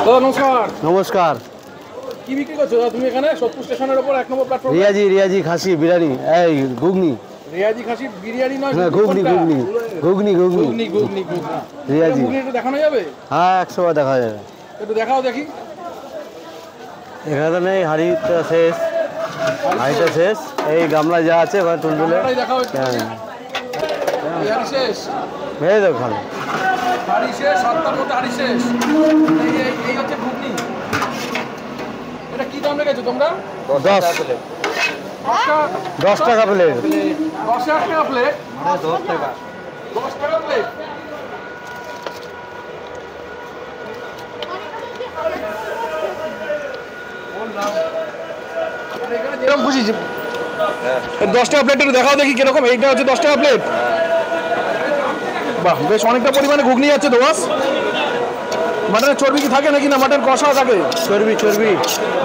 দাদা নমস্কার। নমস্কার। কি বিক্রি করছো দাদা তুমি এখানে? সোদপুর স্টেশনের উপর 1 নম্বর প্ল্যাটফর্ম। রিয়াজি খাসি বিরিয়ানি, এই ঘুগনি। রিয়াজি খাসি বিরিয়ানি নয়, ঘুগনি। রিয়াজি ঘুগনি একটু দেখানো যাবে? হ্যাঁ, 100 বার দেখা যাবে। একটু দেখাও দেখি। এখানে নেই, হাড়িটা শেষ। এই গামলা যা আছে ওখানে টুলটুলে দেখাও। হাড়ি শেষ, ভেজে দেবো খাবে। হাড়ি শেষ, 7টার মধ্যে হাড়ি শেষ। এই হচ্ছে ঘুগনি। এটা কি দাম রেখেছো তোমরা? 10 টাকা প্লেট। 10 টাকা প্লেট। 10 টাকা প্লেট। এরকম খুশি 10 টাকা প্লেট একটু দেখাও দেখি কিরকম। এইটা হচ্ছে 10 টাকা প্লেট। বাহ, বেশ অনেকটা পরিমাণে ঘুগনি আছে তো বাস। মাটনের চর্বি কি থাকে নাকি না মাটন কষাও থাকে? চর্বি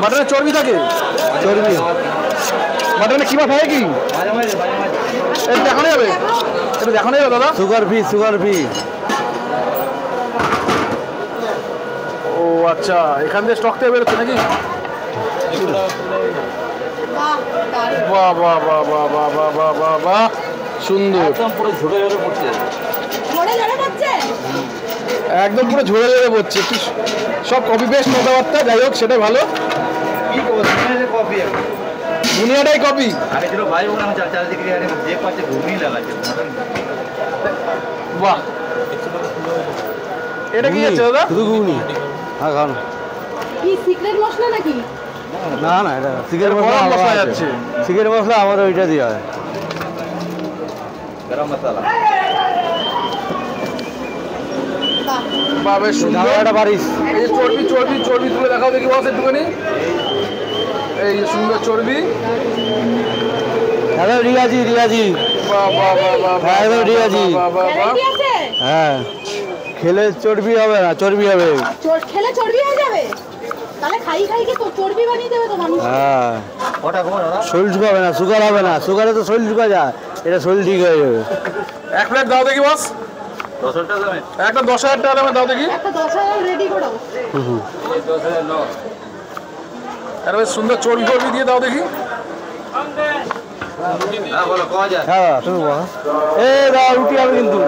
মাটনের চর্বি থাকে। মাটনে কিমা থাকে কি? এটা দেখানো যাবে? এটা দেখানো যাবে দাদা? Sugar free. ও আচ্ছা, এখান থেকে স্টক থেকে বেরোচ্ছে নাকি? বাহ বাহ বাহ বাহ বাহ বাহ বাহ বাহ বাহ, সুন্দর। একদম পুরো ঝরে পড়ছে। একদম পুরো ঝরে পড়ছে। সব কপি পেস্ট কথাবার্তা, যাই হোক সেটাই ভালো। দুনিয়াটাই কপি। বাহ, এটা কি আছে দাদা? শুধু ঘুগনি। হ্যাঁ খান। কি সিক্রেট মশলা নাকি? না, এটা সিক্রেট মশলা যাচ্ছে। সিক্রেট মশলা আমার ওইটা দিয়ে হয়, গরম মশলা। বাহ, বেশ সুন্দর। পারিস। এই যে চর্বি তুলে দেখাও দেখি বস একটুখানি। এই যে সুন্দর চর্বি। হ্যালো রিয়াজি। বাহ বাহ বাহ বাহ বাহ, একদম রিয়াজি। বাহ বাহ বাহ। হ্যাঁ, খেলে চর্বি হবে না, চর্বি হবে। খেলে চর্বি হয়ে যাবে? তাহলে খাই কি তো চর্বি বানিয়ে দেবে তো মানুষ। হ্যাঁ, শরীর শুকাবে না, সুগার হবে না। সুগারে তো শরীর শুকা যায়, এটা শরীর ঠিক হয়ে যাবে। 1 প্লেট দাও দেখি বস। 10,000 টাকা দামে একটা 10,000 টাকা দামে দাও দেখি। একটা 10,000 রেডি করো। আর বেশ সুন্দর চর্বি দিয়ে দাও দেখি। হ্যাঁ, তুমি বলো। দাও, রুটি হবে কিন্তু।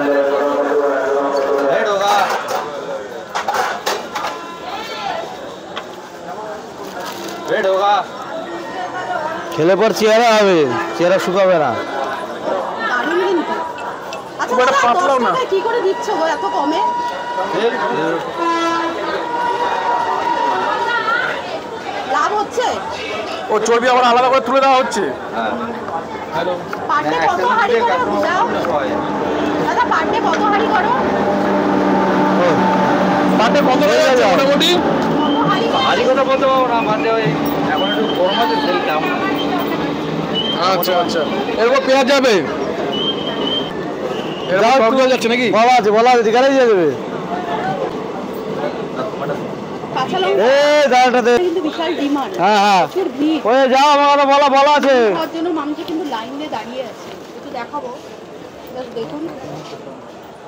খেলে পর চেহারা হবে, চেহারা শুকাবে না। দারুণ কিন্তু। আচ্ছা খুব একটা দাদা, পাতলাও 10 না। টাকায় কি করে দিচ্ছ গো এত কমে? লাভ হচ্ছে? ও চর্বি আবার আলাদা করে তুলে দেওয়া হচ্ছে। পার ডে কত হাঁড়ি করো দাও? দাদা পার ডে কত হাঁড়ি করো? বাটে কত হয়ে যাচ্ছে মোটামুটি? কত হাঁড়ি করো? হাড়ি কথা বলতে পারবো না, বাদে ওই এখন একটু গরম আছে সেলটাম। আচ্ছা, এরপর পেঁয়াজ যাবে। এরপর টক দই যাচ্ছে নাকি? বলা আছে ঠিকানাই দিয়ে দেবে। কাঁচা লঙ্কা দাঁড়াটাতে। কিন্তু বিশাল ডিমান্ড। হ্যাঁ। প্রচুর ভিড়। ওই যাও, আমার কথা বলা আছে। তার জন্য মানুষ কিন্তু লাইন দিয়ে দাঁড়িয়ে আছে। একটু দেখাবো, জাস্ট দেখুন।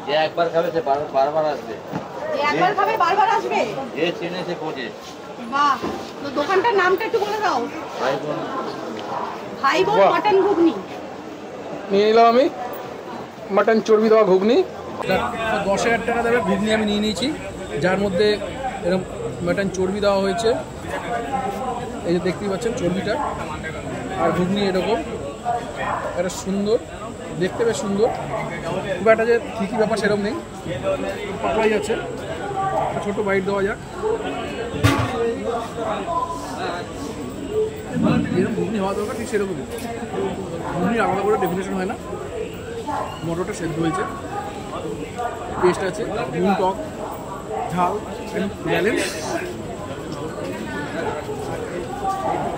যে একবার খাবে সে বারবার আসবে। যে একবার খাবে বারবার আসবে। যে চেনে সে খোঁজে। বাহ, তো দোকানটার নামটা একটু বলে দাও। ভাই বোন মটন ঘুগনি। নিয়ে নিলাম আমি মাটন চর্বি দেওয়া ঘুগনি। 10,000 টাকা দেবে ঘুগনি আমি নিয়ে নিয়েছি, যার মধ্যে এরকম মাটন চর্বি দেওয়া হয়েছে। এই যে দেখতেই পাচ্ছেন চর্বিটা, আর ঘুগনি এরকম একটা সুন্দর দেখতে, বেশ সুন্দর। খুব একটা যে ঠিকই ব্যাপার সেরকম নেই, পাতলাই আছে। ছোট বাইট দেওয়া যাক। যেরকম ঘুগনি হওয়া দরকার ঠিক সেরকমই। ঘুগনি আলাদা করে ডেফিনেশন হয় না। মটরটা সেদ্ধ হয়েছে, পেস্ট আছে, নুন, টক, ঝাল, ব্যালেন্স।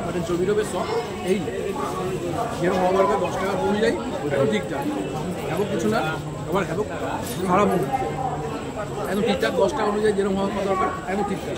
মাটন চর্বিটা বেশ সফট। এই যেরকম হওয়া দরকার 10 টাকা অনুযায়ী ওটাও ঠিকঠাক। হ্যাবক কিছু না, আবার হ্যাবক খারাপ একদম ঠিকঠাক। 10 টাকা অনুযায়ী যেরকম হওয়া দরকার একদম ঠিকঠাক।